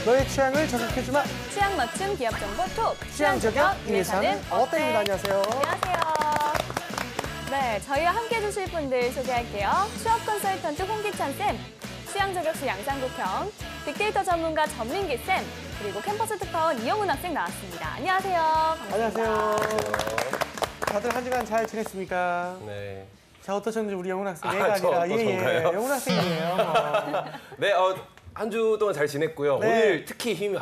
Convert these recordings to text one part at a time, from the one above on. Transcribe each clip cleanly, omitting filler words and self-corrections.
너의 취향을 저격해주마. 취향 맞춤 기업 정보 톡. 취향 저격 위해서는 어때입니다. 안녕하세요. 안녕하세요. 네, 저희와 함께 해주실 분들 소개할게요. 취업 컨설턴트 홍기찬 쌤, 취향 저격수 양상국 형, 빅데이터 전문가 전민기 쌤, 그리고 캠퍼스 특파원 이영훈 학생 나왔습니다. 안녕하세요. 반갑습니다. 안녕하세요. 다들 한 주간 잘 지냈습니까? 네. 자, 어떠셨는지 우리 영훈 학생 얘가 아니라 영훈 학생이에요. 네, 한 주 동안 잘 지냈고요. 네. 오늘 특히 힘이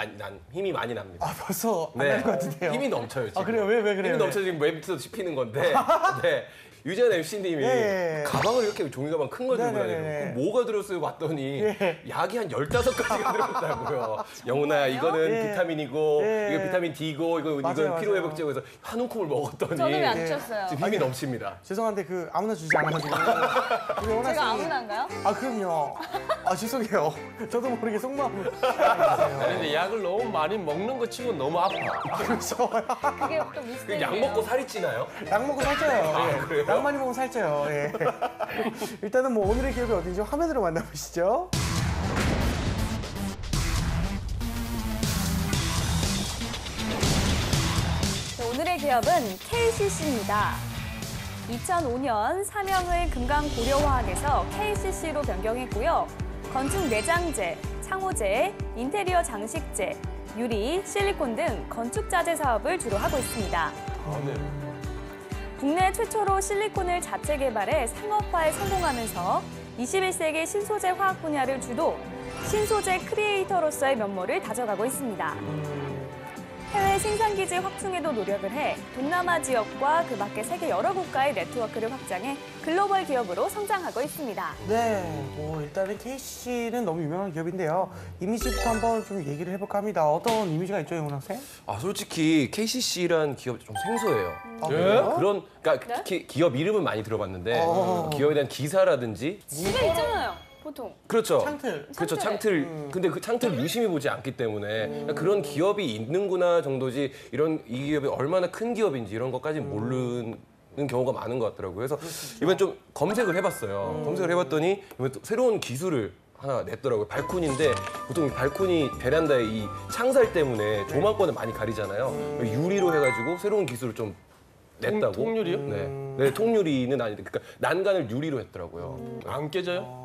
많이 납니다. 아, 벌써 안 네. 날 것 같은데요. 힘이 넘쳐요, 지금. 아, 그래요? 왜 그래요? 힘이 넘쳐 지금 웹부터 씹히는 건데. 네. 유재현 MC님이 예. 가방을 이렇게 종이 가방 큰 걸 들고 네네네. 다니고 뭐가 들었어요 봤더니 예. 약이 한 15가지가 들어있다고요. 영훈아 이거는 예. 비타민이고 예. 이거 비타민 D고 이건 맞아요. 피로회복제고 해서 한 움큼을 먹었더니 저는 왜 안 주셨어요? 지금 힘이 넘칩니다. 죄송한데 아무나 주지 않아가지고. 우리 영훈 제가 학생이- 아무나인가요? 아, 그럼요. 아, 죄송해요. 저도 모르게 속마음을. 근데 약을 너무 많이 먹는 거 치고 너무 아파. 그렇죠. 그게 또 미스테리예요. 약 먹고 살이 찌나요? 약 먹고 살쪄요. 예. 그래요? 약 많이 먹으면 살쪄요. 예. 일단은 뭐 오늘의 기업이 어딘지 화면으로 만나보시죠. 네, 오늘의 기업은 KCC입니다. 2005년 사명을 금강고려화학에서 KCC로 변경했고요. 건축 내장재, 창호재, 인테리어 장식재, 유리, 실리콘 등 건축 자재 사업을 주로 하고 있습니다. 국내 최초로 실리콘을 자체 개발해 상업화에 성공하면서 21세기 신소재 화학 분야를 주도 신소재 크리에이터로서의 면모를 다져가고 있습니다. 해외 생산기지 확충에도 노력을 해 동남아 지역과 그 밖의 세계 여러 국가의 네트워크를 확장해 글로벌 기업으로 성장하고 있습니다. 네, 일단은 KCC는 너무 유명한 기업인데요. 이미지부터 한번 좀 얘기를 해볼까 합니다. 어떤 이미지가 있죠, 영훈 학생? 솔직히 KCC라는 기업이 좀 생소해요. 아, 그래요? 그러니까 기업 이름은 많이 들어봤는데 기업에 대한 기사라든지 집에 있잖아요, 보통. 그렇죠. 창틀. 그렇죠. 창틀. 근데 그 창틀을 유심히 보지 않기 때문에 그러니까 그런 기업이 있는구나 정도지 이 기업이 얼마나 큰 기업인지 이런 것까지 모르는 경우가 많은 것 같더라고요. 그래서 이번에 좀 검색을 해봤어요. 검색을 해봤더니 이번에 또 새로운 기술을 하나 냈더라고요. 발코니인데 보통 이 발코니 베란다의 이 창살 때문에 조망권을 많이 가리잖아요. 유리로 해가지고 새로운 기술을 좀 냈다고. 통유리요? 네, 통유리는 아닌데 그러니까 난간을 유리로 했더라고요. 안 깨져요?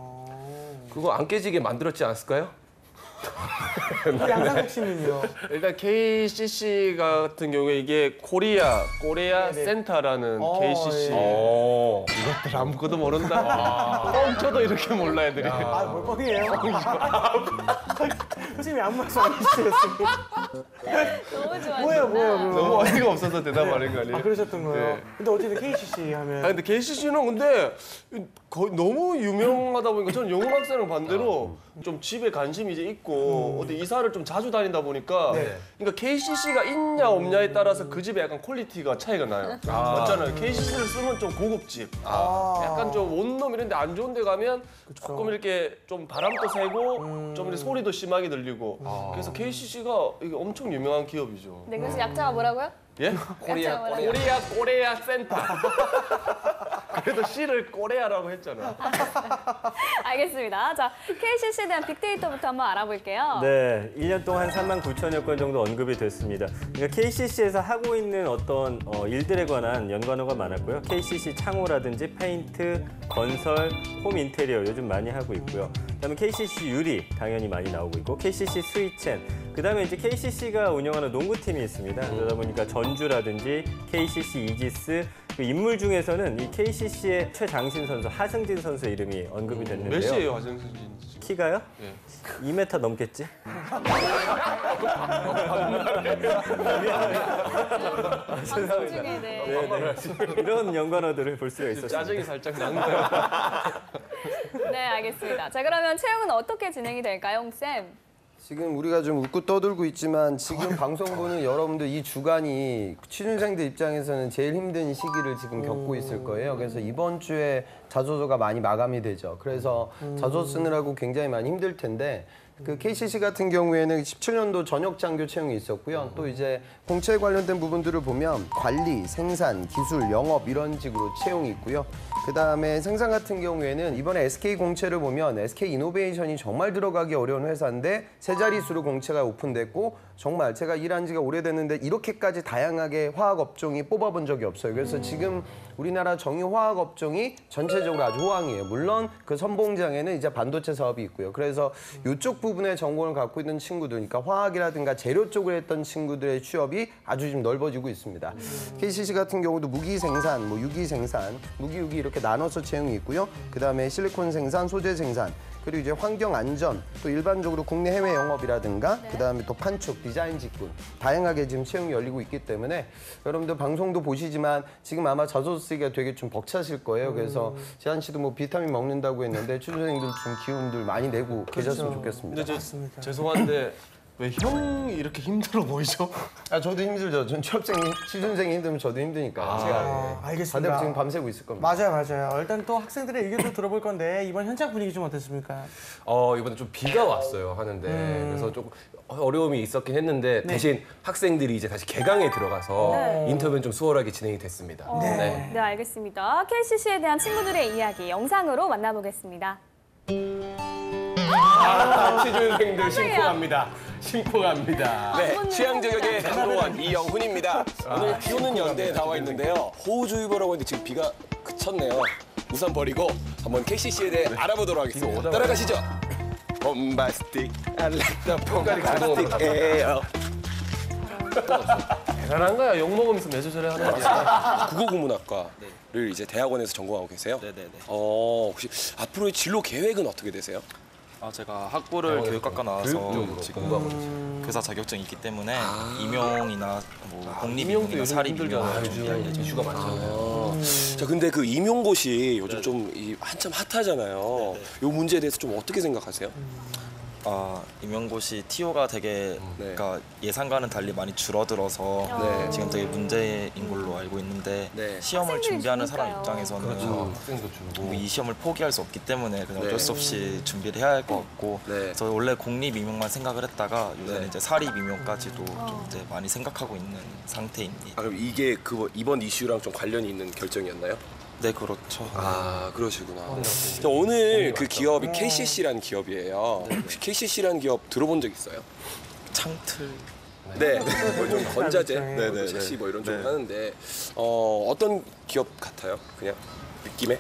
그거 안 깨지게 만들었지 않았을까요? 우리 양상국 씨는요? 일단 KCC 같은 경우에 이게 코리아 네네. 센터라는 KCC. 예. 이것들 아무것도 모른다. 뻥쳐도 이렇게 몰라 애들이. 아, 뭘 뻥이에요? 선생님이 아무 말씀 안 해주셨어요. 너무 좋아요. 뭐예요, 그럼? 너무 어이가 없어서 대답하는 거 아니에요? 아, 그러셨던 거예요? 네. 근데 어쨌든 KCC 하면. 근데 KCC는 근데 거의 너무 유명하다 보니까 저는 영훈 학생은 반대로 좀 집에 관심이 이제 있고 어디 이사를 좀 자주 다니다 보니까 네. 그러니까 KCC가 있냐 없냐에 따라서 그 집에 약간 퀄리티가 차이가 나요. 맞잖아요. KCC를 쓰면 좀 고급집, 약간 좀 원룸 이런 데 안 좋은 데 가면 조금 이렇게 좀 바람도 세고 좀 이렇게 소리도 심하게 들리고 그래서 KCC가 이게 엄청 유명한 기업이죠. 네, 그래서 약자가 뭐라고요? 예? 코리아. 코리아 센터. 그래도 C를 꼬레아라고 했잖아. 알겠습니다. 자, KCC에 대한 빅데이터부터 한번 알아볼게요. 네, 1년 동안 39,000여 건 정도 언급이 됐습니다. 그러니까 KCC에서 하고 있는 어떤 일들에 관한 연관어가 많았고요. KCC 창호라든지 페인트, 건설, 홈 인테리어 요즘 많이 하고 있고요. 그다음에 KCC 유리 당연히 많이 나오고 있고 KCC 스위첸, 그다음에 이제 KCC가 운영하는 농구팀이 있습니다. 그러다 보니까 전주라든지 KCC 이지스, 그 인물 중에서는 이 KCC의 최장신 선수 하승진 선수의 이름이 언급이 됐는데요. 몇이에요, 하정수 씨? 키가요? 예. 2m 넘겠지? 방송 중에 네. 이런 연관어들을 볼 수가 있었습니다. 짜증이 살짝 난 거예요. 네, 알겠습니다. 자, 그러면 채용은 어떻게 진행이 될까요, 홍쌤? 지금 우리가 좀 웃고 떠들고 있지만 지금 방송 보는 여러분들 이 주간이 취준생들 입장에서는 제일 힘든 시기를 지금 겪고 있을 거예요. 그래서 이번 주에 자소서가 많이 마감이 되죠. 그래서 자소서 쓰느라고 굉장히 많이 힘들 텐데 그 KCC 같은 경우에는 17년도 전역 장교 채용이 있었고요. 또 이제 공채 관련된 부분들을 보면 관리, 생산, 기술, 영업 이런 식으로 채용이 있고요. 그다음에 생산 같은 경우에는 이번에 SK 공채를 보면 SK 이노베이션이 정말 들어가기 어려운 회사인데 세 자릿수로 공채가 오픈됐고 정말 제가 일한 지가 오래됐는데 이렇게까지 다양하게 화학 업종이 뽑아본 적이 없어요. 그래서 지금 우리나라 정유 화학 업종이 전체적으로 아주 호황이에요. 물론 그 선봉장에는 이제 반도체 사업이 있고요. 그래서 이쪽 부분에 전공을 갖고 있는 친구들, 그러니까 화학이라든가 재료 쪽을 했던 친구들의 취업이 아주 좀 넓어지고 있습니다. KCC 같은 경우도 무기 생산, 뭐 유기 생산, 무기 유기 이렇게 나눠서 채용이 있고요. 그다음에 실리콘 생산, 소재 생산, 그리고 이제 환경 안전, 또 일반적으로 국내 해외 영업이라든가 그다음에 또 판촉, 디자인 직군 다양하게 지금 채용이 열리고 있기 때문에 여러분들 방송도 보시지만 지금 아마 자소서 쓰기가 되게 좀 벅차실 거예요. 그래서 재한 씨도 뭐 비타민 먹는다고 했는데 취준생들 좀 기운들 많이 내고 계셨으면 좋겠습니다. 근데 저 죄송한데 왜 형이 이렇게 힘들어 보이죠? 아 저도 힘들죠. 전 취준생이 힘들면 저도 힘드니까. 제가 알겠습니다. 다들 지금 밤새고 있을 겁니다. 맞아요. 일단 또 학생들의 의견도 들어볼 건데 이번 현장 분위기 좀 어땠습니까? 이번에 좀 비가 왔어요 하는데 그래서 조금 어려움이 있었긴 했는데 대신 학생들이 이제 다시 개강에 들어가서 인터뷰는 좀 수월하게 진행이 됐습니다. 네, 알겠습니다. KCC에 대한 친구들의 이야기 영상으로 만나보겠습니다. 취준생들 심쿵합니다. 네, 취향 저격의 넘버원 이영훈입니다. 오늘 비 오는 연대에 나와 있는데요. 호우주의보라고 했는데 지금 비가 그쳤네요. 우산 버리고 한번 KCC에 대해 알아보도록 하겠습니다. 따라가시죠. 봄바스틱, 알렉더 봄바스틱 에어. 대단한 거야. 욕 먹으면서 매주 저래 하는 거야. 국어국문학과를 이제 대학원에서 전공하고 계세요? 네네네. 혹시 앞으로의 진로 계획은 어떻게 되세요? 제가 학부를 교육학과 나와서 지금 교사 자격증이 있기 때문에 임용이나 뭐 공립임용이나 사립임용을 준비할 예정입니다. 이슈가 많잖아요. 자, 근데 그 임용고시 요즘 좀 한참 핫하잖아요. 요 문제에 대해서 좀 어떻게 생각하세요? 임용고시 TO가 되게 그러니까 예상과는 달리 많이 줄어들어서 지금 되게 문제인 걸로 알고 있는데 시험을 학생들이 준비하는 사람 줄니까요. 입장에서는 학생도 줄고. 뭐이 시험을 포기할 수 없기 때문에 그냥 어쩔 수 없이 준비를 해야 할 것 같고 저 원래 공립 임용만 생각을 했다가 요새는 이제 사립 임용까지도 좀 이제 많이 생각하고 있는 상태입니다. 그럼 이게 이번 이슈랑 좀 관련이 있는 결정이었나요? 네, 그렇죠. 그러시구나. 자, 오늘 그 기업이 KCC라는 기업이에요. 혹시 KCC라는 기업 들어본 적 있어요? 창틀 네. 뭐좀 건자재, 네네네. 셰시 뭐 이런 쪽을 하는데 어떤 기업 같아요? 그냥 느낌에?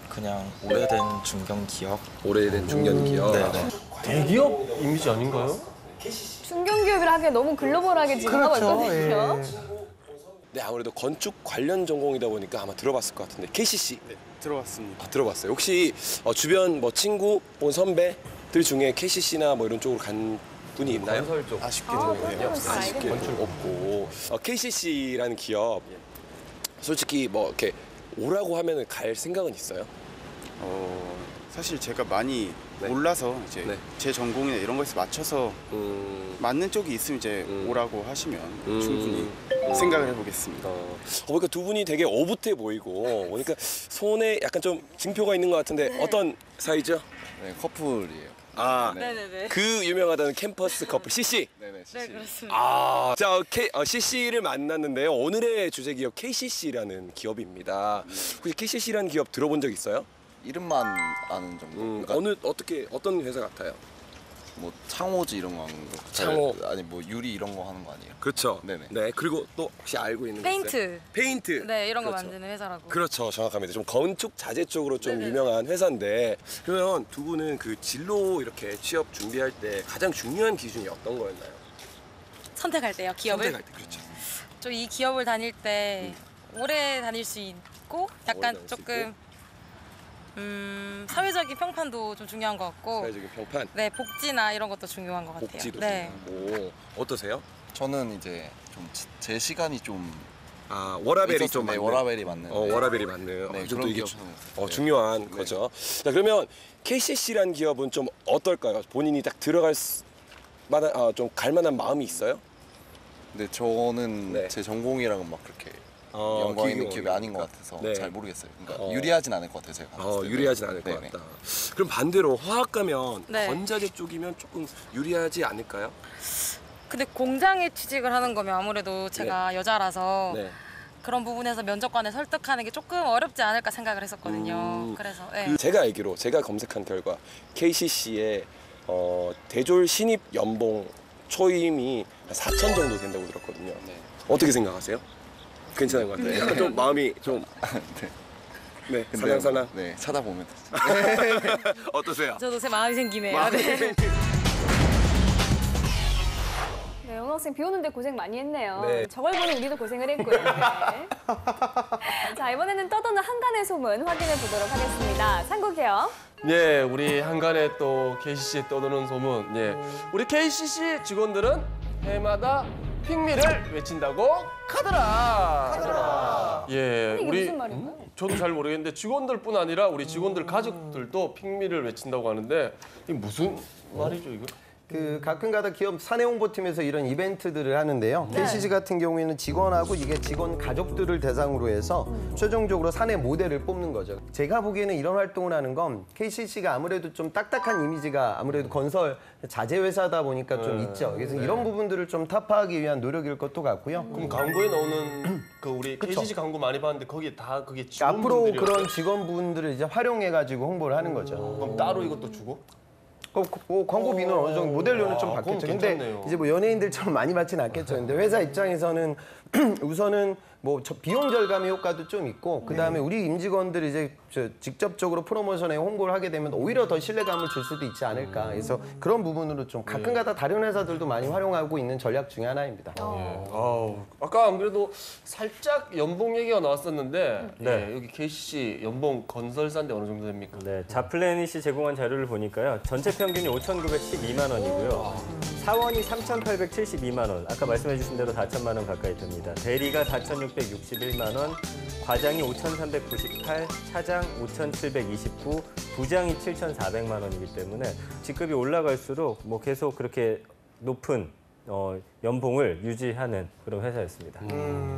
그냥 오래된 중견 기업. 오래된 중견 기업. 네네. 대기업 이미지 아닌가요? 중견기업이라 하기에 너무 글로벌하게 지금 하고 있거든요. 네, 아무래도 건축 관련 전공이다 보니까 아마 들어봤을 것 같은데 KCC. 네, 들어봤습니다. 들어봤어요. 혹시 주변 뭐 친구, 혹은 선배들 중에 KCC나 뭐 이런 쪽으로 간 분이 있나요? 건설 쪽. 아쉽게도 없고. KCC라는 기업 솔직히 뭐 이렇게 오라고 하면은 갈 생각은 있어요? 사실 제가 많이 몰라서 이제 제 전공이나 이런 거에서 맞춰서 맞는 쪽이 있으면 이제 오라고 하시면 충분히 생각을 해보겠습니다. 그러니까 두 분이 되게 오붓해 보이고 보니까 손에 약간 좀 징표가 있는 것 같은데 어떤 사이죠? 네, 커플이에요. 네네네. 그 유명하다는 캠퍼스 커플 CC. 네네, 네, 그렇습니다. 자, CC를 만났는데요. 오늘의 주제 기업 KCC라는 기업입니다. 혹시 KCC라는 기업 들어본 적 있어요? 이름만 아는 정도. 어떤 회사 같아요? 뭐 창호지 이런 거 하는 거. 창호. 아니 뭐 유리 이런 거 하는 거 아니에요? 그렇죠. 네네. 네, 그리고 또 혹시 알고 있는 거 있어요? 페인트. 페인트. 네, 이런 거 그렇죠. 만드는 회사라고. 그렇죠, 정확합니다. 좀 건축 자재 쪽으로 좀 유명한 회사인데 그러면 두 분은 그 진로 이렇게 취업 준비할 때 가장 중요한 기준이 어떤 거였나요? 선택할 때요, 기업을. 선택할 때 그렇죠. 저 이 기업을 다닐 때 오래 다닐 수 있고 약간 다닐 수 조금 사회적인 평판도 좀 중요한 것 같고. 사회적인 평판, 네, 복지나 이런 것도 중요한 것 같아요. 복지도 네. 중요하고. 어떠세요? 저는 이제 좀 제 시간이 좀 워라벨이 좀 네, 맞는. 워라벨이 맞는. 워라벨이 맞는. 네, 좀 그런 또 이게 기업 중요한 거죠. 자, 그러면 KCC라는 기업은 좀 어떨까요? 본인이 딱 들어갈 만한 좀 갈 만한 마음이 있어요? 근데 저는 네. 제 전공이랑은 막 그렇게 연관 있는 기업이 아닌 것 같아서 네. 잘 모르겠어요. 그러니까 유리하진 않을 것 같아요, 제가. 봤을 때. 유리하진 않을 것 네네. 같다. 그럼 반대로 화학 가면 네. 건자재 쪽이면 조금 유리하지 않을까요? 근데 공장에 취직을 하는 거면 아무래도 제가 여자라서 네. 그런 부분에서 면접관을 설득하는 게 조금 어렵지 않을까 생각을 했었거든요. 그래서 네. 제가 알기로 제가 검색한 결과 KCC의 대졸 신입 연봉 초임이 4천 정도 된다고 들었거든요. 어떻게 생각하세요? 괜찮은 것 같아요. 약간 좀 마음이 좀 네, 근데 살랑살랑. 네, 찾아보면 되죠. 어떠세요? 저도 제 마음이 생기네요. 마음이 네. 네, 영호 학생 비 오는데 고생 많이 했네요. 네. 저걸 보는 우리도 고생을 했고요. 네. 자, 이번에는 떠도는 한간의 소문 확인해 보도록 하겠습니다. 삼국이요. 예, 우리 한간에 또 KCC에 떠도는 소문. 예, 우리 KCC 직원들은 해마다 핑미를 외친다고 카더라. 예, 이게 우리 무슨 말인가요? 저도 잘 모르겠는데 직원들뿐 아니라 우리 직원들 가족들도 핑미를 외친다고 하는데 이게 무슨 말이죠, 이거? 그 가끔가다 기업 사내 홍보팀에서 이런 이벤트들을 하는데요. KCC 같은 경우에는 직원하고 이게 직원 가족들을 대상으로 해서 최종적으로 사내 모델을 뽑는 거죠. 제가 보기에는 이런 활동을 하는 건 KCC가 아무래도 좀 딱딱한 이미지가 아무래도 건설 자재 회사다 보니까 좀 있죠. 그래서 이런 부분들을 좀 타파하기 위한 노력일 것도 같고요. 그럼 광고에 나오는 그 우리 KCC 광고 많이 봤는데 거기에 다 그게 앞으로 직원분들이 그런 직원분들을 이제 활용해가지고 홍보를 하는 거죠. 그럼 따로 이것도 주고? 광고비는 어느 정도 모델료는 좀 그럼 받겠죠. 근데 괜찮네요. 이제 뭐 연예인들처럼 많이 받지는 않겠죠. 근데 회사 입장에서는 우선은 뭐 비용 절감의 효과도 좀 있고 그다음에 우리 임직원들이 이제 직접적으로 프로모션에 홍보를 하게 되면 오히려 더 신뢰감을 줄 수도 있지 않을까. 그래서 그런 부분으로 좀 가끔가다 다른 회사들도 많이 활용하고 있는 전략 중에 하나입니다. 아까 안 그래도 살짝 연봉 얘기가 나왔었는데 네, 여기 KCC 연봉 건설사인데 어느 정도 됩니까? 네, 자플래닛이 제공한 자료를 보니까요. 전체 평균이 5,912만 원이고요. 사원이 3,872만 원. 아까 말씀해 주신 대로 4천만 원 가까이 됩니다. 대리가 4,661만 원, 과장이 5,398, 차장 5,729, 부장이 7,400만 원이기 때문에 직급이 올라갈수록 뭐 계속 그렇게 높은 연봉을 유지하는 그런 회사였습니다.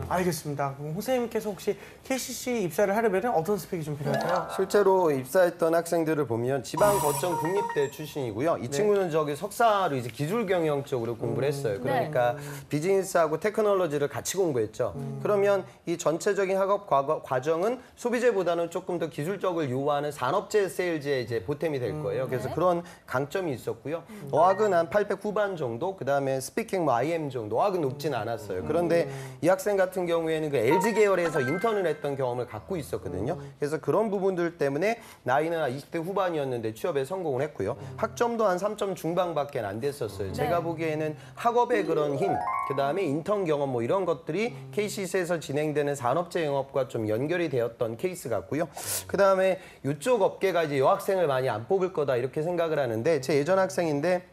알겠습니다. 그럼 선생님께서 혹시 KCC 입사를 하려면 어떤 스펙이 좀 필요할까요? 실제로 입사했던 학생들을 보면 지방 거점 국립대 출신이고요. 이 친구는 저기 석사로 이제 기술 경영 쪽으로 공부를 했어요. 그러니까 비즈니스하고 테크놀로지를 같이 공부했죠. 그러면 이 전체적인 학업 과정은 소비재보다는 조금 더 기술적을 요구하는 산업재 세일즈에 이제 보탬이 될 거예요. 그래서 그런 강점이 있었고요. 어학은 한 800 후반 정도, 그다음에 스피킹 뭐 IM 정도, 어학은 높진 않았어요. 그런데 이 학생 같은 경우에는 그 LG 계열에서 인턴을 했던 경험을 갖고 있었거든요. 그래서 그런 부분들 때문에 나이는 20대 후반이었는데 취업에 성공을 했고요. 학점도 한 3점 중반밖에 안 됐었어요. 제가 보기에는 학업의 그런 힘, 그다음에 인턴 경험 뭐 이런 것들이 KCC에서 진행되는 산업재 영업과 좀 연결이 되었던 케이스 같고요. 그다음에 이쪽 업계가 이제 여학생을 많이 안 뽑을 거다 이렇게 생각을 하는데 제 예전 학생인데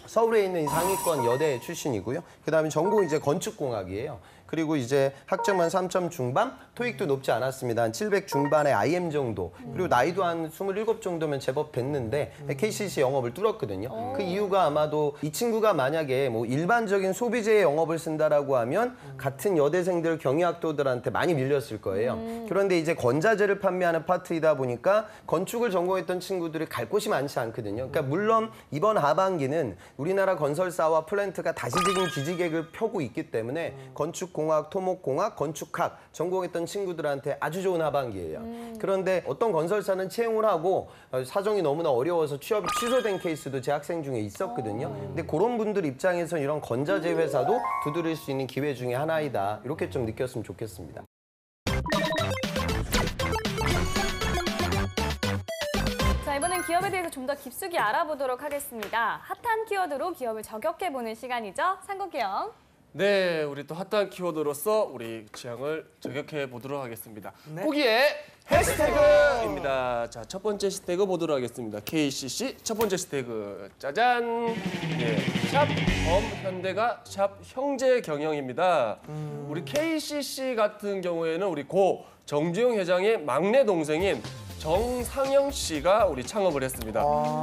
서울에 있는 상위권 여대 출신이고요. 그다음에 전공이 이제 건축공학이에요. 그리고 이제 학점은 3점 중반, 토익도 높지 않았습니다. 한 700 중반의 IM 정도. 그리고 나이도 한 27 정도면 제법 됐는데 KCC 영업을 뚫었거든요. 그 이유가 아마도 이 친구가 만약에 뭐 일반적인 소비재의 영업을 쓴다라고 하면 같은 여대생들 경희학도들한테 많이 밀렸을 거예요. 그런데 이제 건자재를 판매하는 파트이다 보니까 건축을 전공했던 친구들이 갈 곳이 많지 않거든요. 그러니까 물론 이번 하반기는 우리나라 건설사와 플랜트가 다시 지금 기지개를 펴고 있기 때문에 건축공학, 토목공학, 건축학 전공했던 친구들한테 아주 좋은 하반기예요. 그런데 어떤 건설사는 채용을 하고 사정이 너무나 어려워서 취업이 취소된 케이스도 제 학생 중에 있었거든요. 근데 그런 분들 입장에서 이런 건자재 회사도 두드릴 수 있는 기회 중에 하나이다. 이렇게 좀 느꼈으면 좋겠습니다. 자, 이번엔 기업에 대해서 좀 더 깊숙이 알아보도록 하겠습니다. 핫한 키워드로 기업을 저격해보는 시간이죠. 상국이형. 네, 우리 또 핫한 키워드로서 우리 취향을 저격해 보도록 하겠습니다. 후기의 해시태그입니다. 자, 첫 번째 해시태그 보도록 하겠습니다. KCC 첫 번째 해시태그 짜잔. 네, 샵 범현대가 샵 형제 경영입니다. 우리 KCC 같은 경우에는 우리 고 정주영 회장의 막내 동생인 정상영 씨가 우리 창업을 했습니다.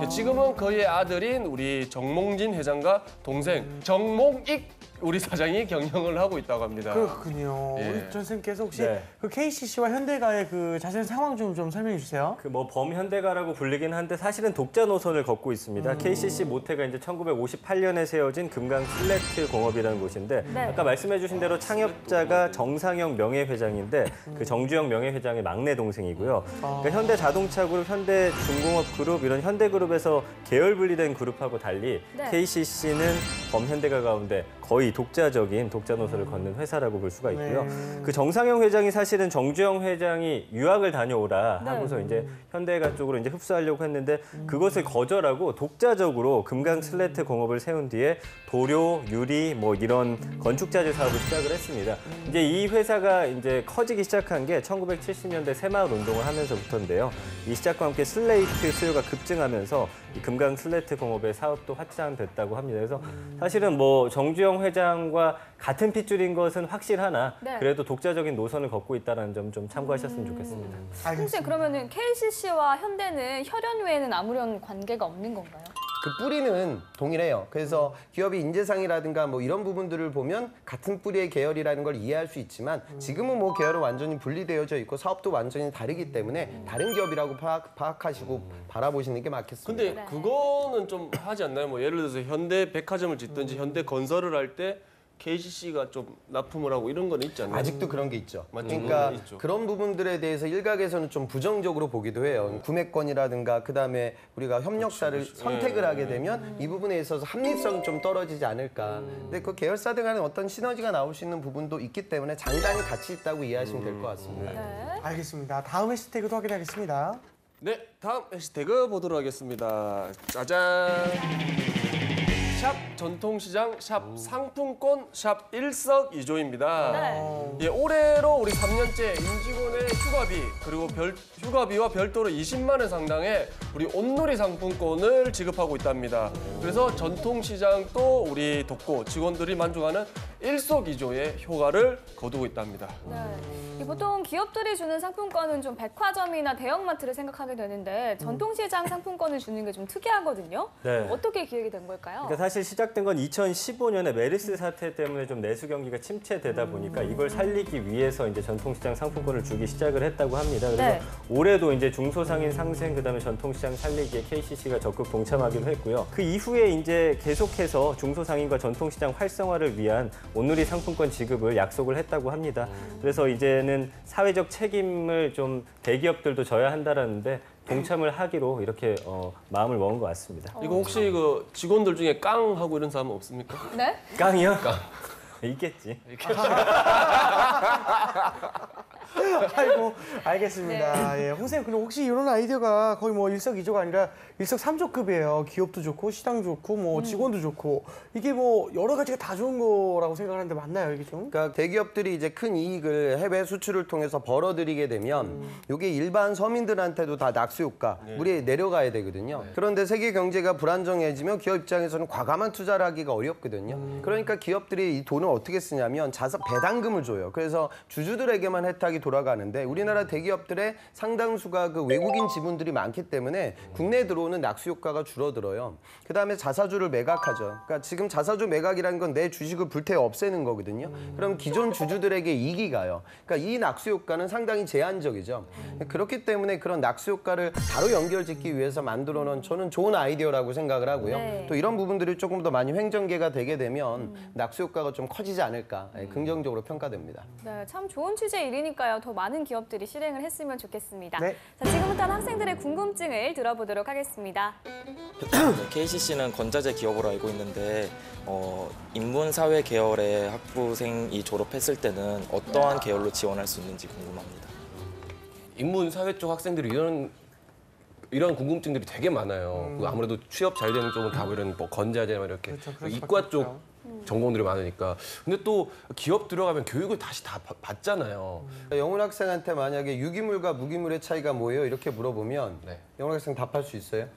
지금은 그의 아들인 우리 정몽진 회장과 동생 정몽익 우리 사장이 경영을 하고 있다고 합니다. 그렇군요. 예. 우리 전 선생님께서 혹시 네. 그 KCC와 현대가의 그 자세한 상황 좀 설명해 주세요. 그 뭐 범현대가라고 불리긴 한데 사실은 독자 노선을 걷고 있습니다. KCC 모태가 이제 1958년에 세워진 금강 슬레트 공업이라는 곳인데 네. 아까 말씀해주신 대로 창업자가 정상영 명예회장인데 그 정주영 명예회장의 막내 동생이고요. 그러니까 현대자동차그룹, 현대중공업그룹 이런 현대그룹에서 계열 분리된 그룹하고 달리 네. KCC는 범현대가 가운데 거의 독자적인 독자 노선을 걷는 회사라고 볼 수가 있고요. 네. 그 정상영 회장이 사실은 정주영 회장이 유학을 다녀오라 네. 하고서 이제 현대가 쪽으로 이제 흡수하려고 했는데 그것을 거절하고 독자적으로 금강 슬레트 공업을 세운 뒤에 도료, 유리 뭐 이런 건축자재 사업을 시작을 했습니다. 이제 이 회사가 이제 커지기 시작한 게 1970년대 새마을 운동을 하면서부터인데요. 이 시작과 함께 슬레이트 수요가 급증하면서 이 금강 슬레트 공업의 사업도 확장됐다고 합니다. 그래서 사실은 뭐 정주영 회장과 같은 핏줄인 것은 확실하나 네. 그래도 독자적인 노선을 걷고 있다는 점 좀 참고하셨으면 좋겠습니다. 선생님 그러면은 KCC와 현대는 혈연 외에는 아무런 관계가 없는 건가요? 그 뿌리는 동일해요. 그래서 기업의 인재상이라든가 뭐 이런 부분들을 보면 같은 뿌리의 계열이라는 걸 이해할 수 있지만 지금은 뭐 계열은 완전히 분리되어져 있고 사업도 완전히 다르기 때문에 다른 기업이라고 파악하시고 바라보시는 게 맞겠습니다. 근데 그거는 좀 하지 않나요? 뭐 예를 들어서 현대 백화점을 짓든지 현대 건설을 할 때 KCC가 좀 납품을 하고 이런 건 있지 않나요? 아직도 그런 게 있죠. 맞죠? 그러니까 있죠. 그런 부분들에 대해서 일각에서는 좀 부정적으로 보기도 해요. 구매권이라든가 그다음에 우리가 협력사를 선택을 하게 되면 이 부분에 있어서 합리성이 좀 떨어지지 않을까. 근데 그 계열사들 간에 어떤 시너지가 나올 수 있는 부분도 있기 때문에 장단이 같이 있다고 이해하시면 될 것 같습니다. 네. 알겠습니다. 다음 해시태그도 확인하겠습니다. 네, 다음 해시태그 보도록 하겠습니다. 짜잔. 샵 전통시장, 샵 상품권, 샵 일석이조입니다. 네. 예, 올해로 우리 3년째 임직원의 휴가비 그리고 휴가비와 별도로 20만 원 상당의 우리 온누리 상품권을 지급하고 있답니다. 그래서 전통시장도 우리 돕고 직원들이 만족하는 일석이조의 효과를 거두고 있답니다. 네. 보통 기업들이 주는 상품권은 좀 백화점이나 대형마트를 생각하게 되는데 전통시장 상품권을 주는 게 좀 특이하거든요. 네. 어떻게 기획이 된 걸까요? 그러니까 사실 시작된 건 2015년에 메르스 사태 때문에 좀 내수 경기가 침체되다 보니까 이걸 살리기 위해서 이제 전통시장 상품권을 주기 시작을 했다고 합니다. 그래서 네. 올해도 이제 중소상인 상생 그다음에 전통시장 살리기에 KCC가 적극 동참하기로 했고요. 그 이후에 이제 계속해서 중소상인과 전통시장 활성화를 위한 온누리 상품권 지급을 약속을 했다고 합니다. 그래서 이제는 사회적 책임을 좀 대기업들도 져야 한다라는데 동참을 하기로 이렇게 마음을 먹은 것 같습니다. 이거 혹시 그 직원들 중에 깡 하고 이런 사람 없습니까? 네? 깡이요? 있겠지. 아이고, 알겠습니다. 예, 선생님, 그럼 혹시 이런 아이디어가 거의 뭐 일석이조가 아니라 일석삼조급이에요. 기업도 좋고, 시장 좋고, 뭐 직원도 좋고. 이게 뭐 여러 가지가 다 좋은 거라고 생각하는데 맞나요, 이게 좀? 그러니까 대기업들이 이제 큰 이익을 해외 수출을 통해서 벌어들이게 되면 이게 일반 서민들한테도 다 낙수 효과, 물이 내려가야 되거든요. 그런데 세계 경제가 불안정해지면 기업 입장에서는 과감한 투자를 하기가 어렵거든요. 그러니까 기업들이 이 돈을 어떻게 쓰냐면 배당금을 줘요. 그래서 주주들에게만 혜택이 돌아가는데 우리나라 대기업들의 상당수가 그 외국인 지분들이 많기 때문에 국내에 들어오는 낙수 효과가 줄어들어요. 그다음에 자사주를 매각하죠. 그러니까 지금 자사주 매각이라는 건 내 주식을 불태워 없애는 거거든요. 그럼 기존 주주들에게 이익이 가요. 그러니까 이 낙수 효과는 상당히 제한적이죠. 그렇기 때문에 그런 낙수 효과를 바로 연결짓기 위해서 만들어 놓은 저는 좋은 아이디어라고 생각을 하고요. 네. 또 이런 부분들이 조금 더 많이 횡전개가 되게 되면 낙수 효과가 좀 커지지 않을까 긍정적으로 평가됩니다. 네, 참 좋은 취지의 일이니까요. 더 많은 기업들이 실행을 했으면 좋겠습니다. 네. 자, 지금부터는 학생들의 궁금증을 들어보도록 하겠습니다. KCC는 건자재 기업으로 알고 있는데 인문사회 계열의 학부생이 졸업했을 때는 어떠한 계열로 지원할 수 있는지 궁금합니다. 인문사회 쪽 학생들이 이런 궁금증들이 되게 많아요. 그 아무래도 취업 잘 되는 쪽은 다 이런 뭐 건자재나 이렇게 그렇죠, 그럴 수밖에 이과 없죠. 쪽 전공들이 많으니까. 근데 또 기업 들어가면 교육을 다시 다 받잖아요. 영훈 학생한테 만약에 유기물과 무기물의 차이가 뭐예요? 이렇게 물어보면 네. 영훈 학생 답할 수 있어요?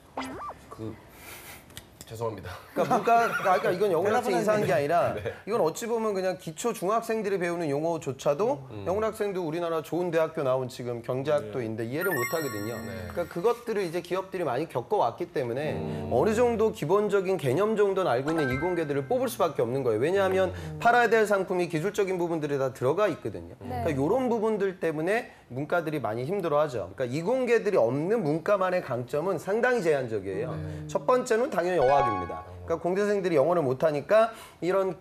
죄송합니다. 그러니까 문과가 이건 영훈 학생이 이상한 게 아니라 네. 이건 어찌 보면 그냥 기초 중학생들이 배우는 용어조차도 영훈 학생도 우리나라 좋은 대학교 나온 지금 경제학도인데 이해를 못 하거든요. 그러니까 그것들을 이제 기업들이 많이 겪어왔기 때문에 어느 정도 기본적인 개념 정도는 알고 있는 이공계들을 뽑을 수밖에 없는 거예요. 왜냐하면 팔아야 될 상품이 기술적인 부분들이 다 들어가 있거든요. 그러니까 이런 부분들 때문에 문과들이 많이 힘들어하죠. 그러니까 이공계들이 없는 문과만의 강점은 상당히 제한적이에요. 첫 번째는 당연히 어학입니다. 그러니까 공대생들이 영어를 못하니까 이런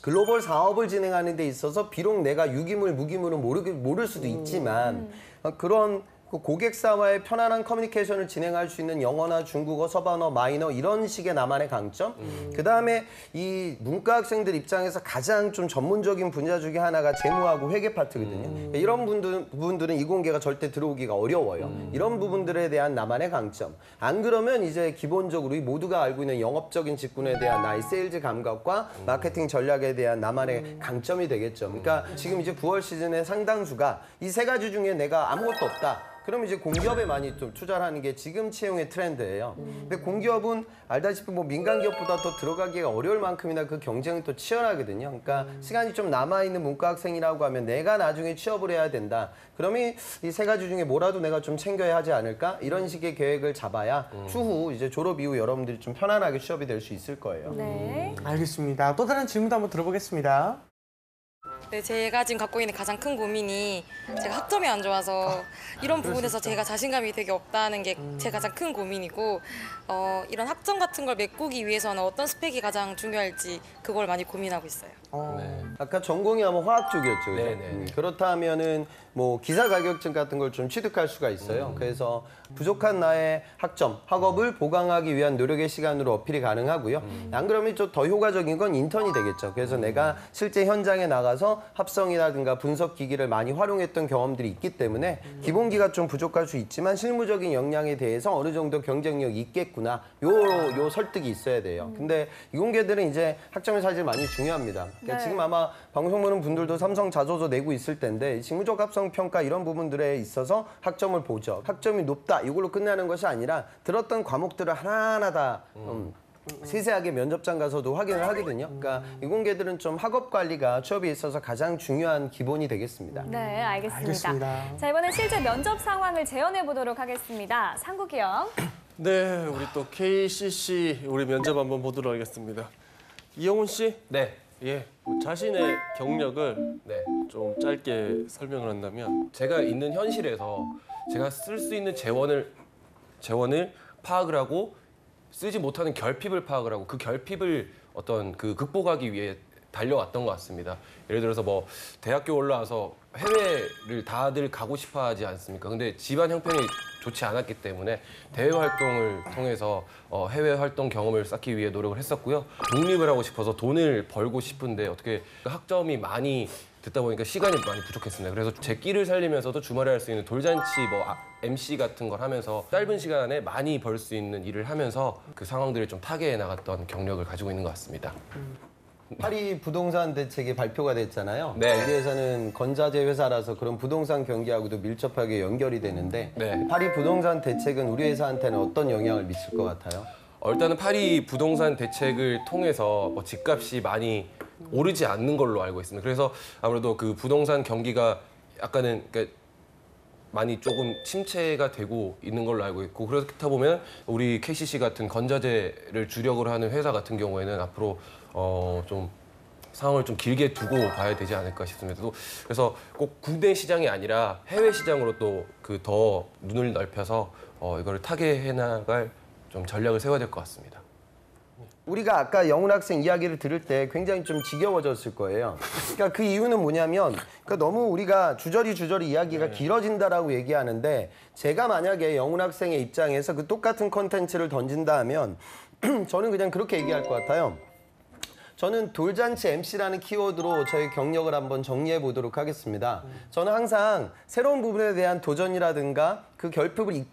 글로벌 사업을 진행하는 데 있어서 비록 내가 유기물, 무기물은 모를 수도 있지만 그런 고객사와의 편안한 커뮤니케이션을 진행할 수 있는 영어나 중국어, 서반어, 마이너 이런 식의 나만의 강점. 그다음에 이 문과 학생들 입장에서 가장 좀 전문적인 분야 중에 하나가 재무하고 회계 파트거든요. 이런 부분들은 이공계가 절대 들어오기가 어려워요. 이런 부분들에 대한 나만의 강점. 안 그러면 이제 기본적으로 이 모두가 알고 있는 영업적인 직군에 대한 나의 세일즈 감각과 마케팅 전략에 대한 나만의 강점이 되겠죠. 그러니까 지금 이제 9월 시즌의 상당수가 이 세 가지 중에 내가 아무것도 없다. 그럼 이제 공기업에 많이 좀 투자를 하는 게 지금 채용의 트렌드예요. 근데 공기업은 알다시피 뭐 민간 기업보다 더 들어가기가 어려울 만큼이나 그 경쟁이 또 치열하거든요. 그러니까 시간이 좀 남아있는 문과 학생이라고 하면 내가 나중에 취업을 해야 된다. 그러면 이 세 가지 중에 뭐라도 내가 좀 챙겨야 하지 않을까? 이런 식의 계획을 잡아야 추후 이제 졸업 이후 여러분들이 좀 편안하게 취업이 될 수 있을 거예요. 네. 알겠습니다. 또 다른 질문도 한번 들어보겠습니다. 네, 제가 지금 갖고 있는 가장 큰 고민이 제가 학점이 안 좋아서 이런 부분에서 제가 자신감이 되게 없다는 게 제 가장 큰 고민이고 이런 학점 같은 걸 메꾸기 위해서는 어떤 스펙이 가장 중요할지 그걸 많이 고민하고 있어요. 아까 전공이 아마 화학 쪽이었죠, 그죠? 네네. 그렇다면은 뭐 기사 자격증 같은 걸 좀 취득할 수가 있어요. 그래서 부족한 나의 학점, 학업을 보강하기 위한 노력의 시간으로 어필이 가능하고요. 안 그러면 좀 더 효과적인 건 인턴이 되겠죠. 그래서 내가 실제 현장에 나가서 합성이라든가 분석 기기를 많이 활용했던 경험들이 있기 때문에 기본기가 좀 부족할 수 있지만 실무적인 역량에 대해서 어느 정도 경쟁력이 있겠구나. 요 설득이 있어야 돼요. 근데 이공계들은 이제 학점이 사실 많이 중요합니다. 그러니까 지금 아마 방송 보는 분들도 삼성 자소서 내고 있을 텐데 직무적 합성 평가 이런 부분들에 있어서 학점을 보죠. 학점이 높다 이걸로 끝나는 것이 아니라 들었던 과목들을 하나하나 다 세세하게 면접장 가서도 확인을 하거든요. 그러니까 이공계들은 좀 학업 관리가 취업에 있어서 가장 중요한 기본이 되겠습니다. 네, 알겠습니다. 알겠습니다. 자, 이번엔 실제 면접 상황을 재현해 보도록 하겠습니다. 상국이 형. 네, 우리 또 KCC 우리 면접 한번 보도록 하겠습니다. 이영훈 씨, 네. 예, 자신의 경력을 네. 좀 짧게 설명을 한다면 제가 있는 현실에서 제가 쓸 수 있는 재원을 파악을 하고 쓰지 못하는 결핍을 파악을 하고 그 결핍을 어떤 그 극복하기 위해 달려왔던 것 같습니다. 예를 들어서 뭐 대학교 올라와서 해외를 다들 가고 싶어 하지 않습니까? 근데 집안 형편이 좋지 않았기 때문에 대외 활동을 통해서 해외 활동 경험을 쌓기 위해 노력을 했었고요. 독립을 하고 싶어서 돈을 벌고 싶은데 어떻게 학점이 많이 듣다 보니까 시간이 많이 부족했습니다. 그래서 제 끼를 살리면서도 주말에 할 수 있는 돌잔치, MC 같은 걸 하면서 짧은 시간에 많이 벌 수 있는 일을 하면서 그 상황들을 좀 타개해 나갔던 경력을 가지고 있는 것 같습니다. 파리 부동산 대책이 발표가 됐잖아요. 네. 우리 회사는 건자재 회사라서 그런 부동산 경기하고도 밀접하게 연결이 되는데 네. 파리 부동산 대책은 우리 회사한테는 어떤 영향을 미칠 것 같아요? 일단은 파리 부동산 대책을 통해서 뭐 집값이 많이 오르지 않는 걸로 알고 있습니다. 그래서 아무래도 그 부동산 경기가 약간은 그러니까 많이 조금 침체가 되고 있는 걸로 알고 있고 그렇다 보면 우리 KCC 같은 건자재를 주력으로 하는 회사 같은 경우에는 앞으로 좀 상황을 좀 길게 두고 봐야 되지 않을까 싶습니다. 또 그래서 꼭 국내 시장이 아니라 해외 시장으로 또 그 더 눈을 넓혀서 이거를 타개해 나갈 좀 전략을 세워야 될 것 같습니다. 우리가 아까 영훈 학생 이야기를 들을 때 굉장히 좀 지겨워졌을 거예요. 그러니까 그 이유는 뭐냐면 그러니까 너무 우리가 주저리 이야기가 길어진다라고 얘기하는데 제가 만약에 영훈 학생의 입장에서 그 똑같은 컨텐츠를 던진다 하면 저는 그냥 그렇게 얘기할 것 같아요. 저는 돌잔치 MC라는 키워드로 저의 경력을 한번 정리해 보도록 하겠습니다. 저는 항상 새로운 부분에 대한 도전이라든가 그 결핍을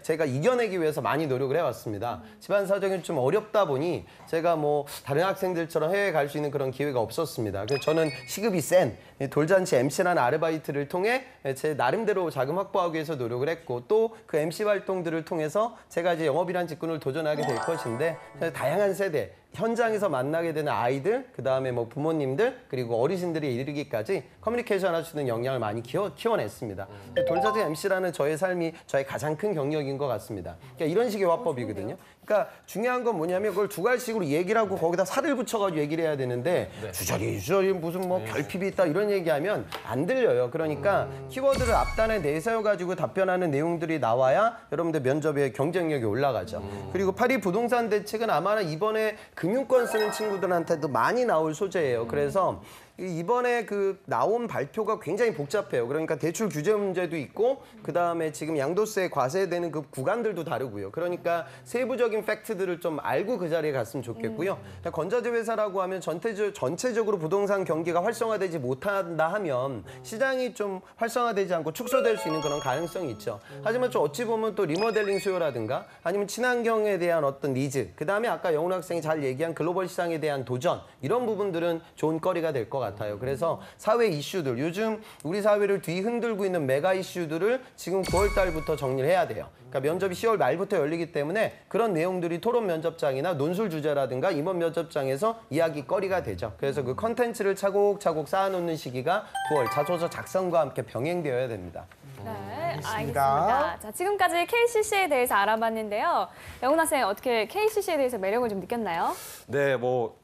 제가 이겨내기 위해서 많이 노력을 해왔습니다. 집안 사정이 좀 어렵다 보니 제가 뭐 다른 학생들처럼 해외에 갈 수 있는 그런 기회가 없었습니다. 그래서 저는 시급이 센 돌잔치 MC라는 아르바이트를 통해 제 나름대로 자금 확보하기 위해서 노력을 했고 또 그 MC 활동들을 통해서 제가 이제 영업이란 직군을 도전하게 될 것인데 다양한 세대 현장에서 만나게 되는 아이들, 그다음에 뭐 부모님들, 그리고 어르신들이 이르기까지 커뮤니케이션 할 수 있는 역량을 많이 키워냈습니다. 돌잔치 MC라는 저의 삶이 저의 가장 큰 경력인 것 같습니다. 그러니까 이런 식의 화법이거든요. 그러니까 중요한 건 뭐냐면 그걸 두갈식으로 얘기를 하고 거기다 살을 붙여가지고 얘기를 해야 되는데 주저리 무슨 뭐 결핍이 있다 이런 얘기하면 안 들려요. 그러니까 키워드를 앞단에 내세워가지고 답변하는 내용들이 나와야 여러분들 면접의 경쟁력이 올라가죠. 그리고 파리 부동산 대책은 아마 이번에 금융권 쓰는 친구들한테도 많이 나올 소재예요. 그래서 이번에 그 나온 발표가 굉장히 복잡해요. 그러니까 대출 규제 문제도 있고 그다음에 지금 양도세 과세되는 그 구간들도 다르고요. 그러니까 세부적인 팩트들을 좀 알고 그 자리에 갔으면 좋겠고요. 건자재 회사라고 하면 전체적으로 부동산 경기가 활성화되지 못한다 하면 시장이 좀 활성화되지 않고 축소될 수 있는 그런 가능성이 있죠. 하지만 좀 어찌 보면 또 리모델링 수요라든가 아니면 친환경에 대한 어떤 니즈, 그다음에 아까 영훈 학생이 잘 얘기한 글로벌 시장에 대한 도전, 이런 부분들은 좋은 거리가 될 것 같아요. 그래서 사회 이슈들, 요즘 우리 사회를 뒤흔들고 있는 메가 이슈들을 지금 9월 달부터 정리를 해야 돼요. 그러니까 면접이 10월 말부터 열리기 때문에 그런 내용들이 토론 면접장이나 논술 주제라든가 임원 면접장에서 이야기거리가 되죠. 그래서 그 컨텐츠를 차곡차곡 쌓아놓는 시기가 9월 자소서 작성과 함께 병행되어야 됩니다. 네, 알겠습니다. 자, 지금까지 KCC에 대해서 알아봤는데요. 영훈 학생, 어떻게 KCC에 대해서 매력을 좀 느꼈나요? 네, 뭐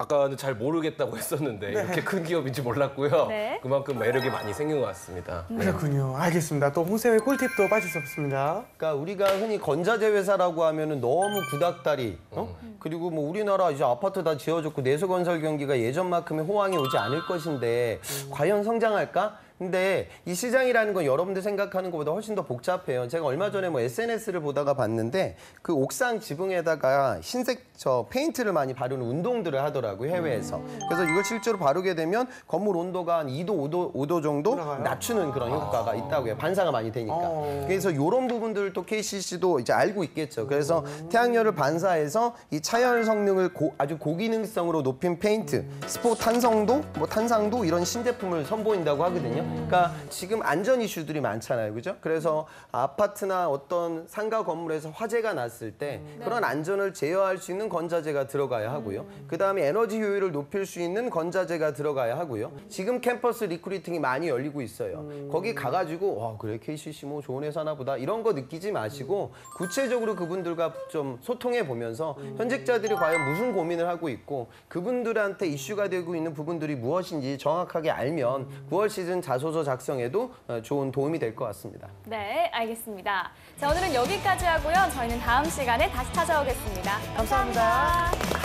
아까는 잘 모르겠다고 했었는데 이렇게 큰 기업인지 몰랐고요. 네. 그만큼 매력이 많이 생긴 것 같습니다. 그렇군요. 알겠습니다. 또 홍쌤의 꿀팁도 빠질 수 없습니다. 그러니까 우리가 흔히 건자재 회사라고 하면은 너무 구닥다리, 그리고 뭐 우리나라 이제 아파트 다 지어졌고 내수건설 경기가 예전만큼의 호황이 오지 않을 것인데 과연 성장할까? 근데 이 시장이라는 건 여러분들 생각하는 것보다 훨씬 더 복잡해요. 제가 얼마 전에 뭐 SNS를 보다가 봤는데 그 옥상 지붕에다가 흰색 페인트를 많이 바르는 운동들을 하더라고요, 해외에서. 그래서 이걸 실제로 바르게 되면 건물 온도가 한 2도, 5도 정도 낮추는 그런 효과가 있다고요. 반사가 많이 되니까. 그래서 이런 부분들을 또 KCC도 이제 알고 있겠죠. 그래서 태양열을 반사해서 이 차열 성능을 아주 고기능성으로 높인 페인트, 스포 탄성도, 뭐 탄상도 이런 신제품을 선보인다고 하거든요. 그러니까 지금 안전 이슈들이 많잖아요, 그죠? 그래서 아파트나 어떤 상가 건물에서 화재가 났을 때 그런 안전을 제어할 수 있는 건자재가 들어가야 하고요. 그다음에 에너지 효율을 높일 수 있는 건자재가 들어가야 하고요. 지금 캠퍼스 리크루팅이 많이 열리고 있어요. 거기 가가지고 와 그래 KCC 뭐 좋은 회사나 보다 이런 거 느끼지 마시고 구체적으로 그분들과 좀 소통해 보면서 현직자들이 과연 무슨 고민을 하고 있고 그분들한테 이슈가 되고 있는 부분들이 무엇인지 정확하게 알면 9월 시즌 자소서 작성에도 좋은 도움이 될 것 같습니다. 네, 알겠습니다. 자, 오늘은 여기까지 하고요. 저희는 다음 시간에 다시 찾아오겠습니다. 감사합니다.